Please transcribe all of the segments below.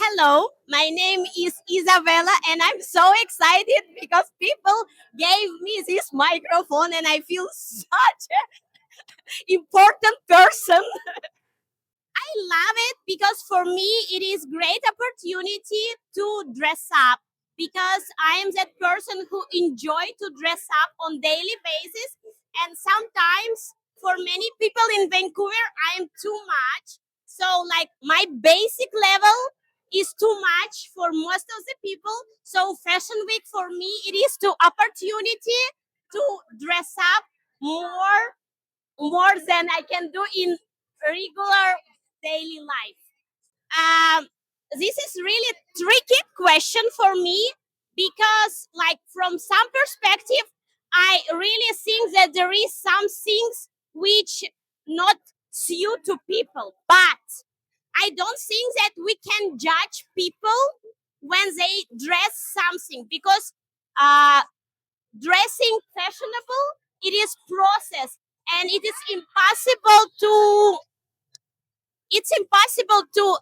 Hello, my name is Isabella, and I'm so excited because people gave me this microphone, and I feel such an important person. I love it because for me it is great opportunity to dress up because I am that person who enjoy to dress up on daily basis, and sometimes for many people in Vancouver I am too much. So like my basic level is too much for most of the people. So fashion week for me it is to opportunity to dress up more than I can do in regular daily life. This is really tricky question for me because, like, from some perspective, I really think that there is some things which not suit to people, but I don't think that we can judge people when they dress something because uh, dressing fashionable it is process and it's impossible to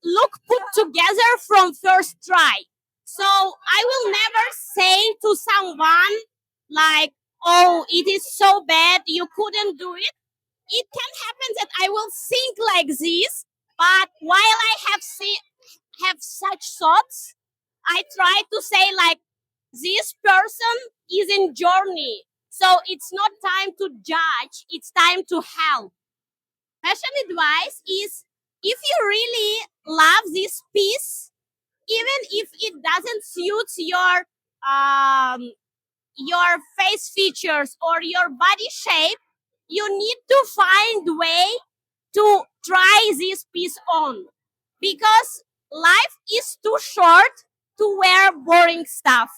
look put together from first try. So I will never say to someone like, oh, it is so bad you couldn't do it. It can happen that I will think like this, but while I have such thoughts, I try to say like this person is in journey. So it's not time to judge, it's time to help. Fashion advice is if you really love this piece, even if it doesn't suit um, your face features or your body shape, you need to find way to try this piece on because life is too short to wear boring stuff.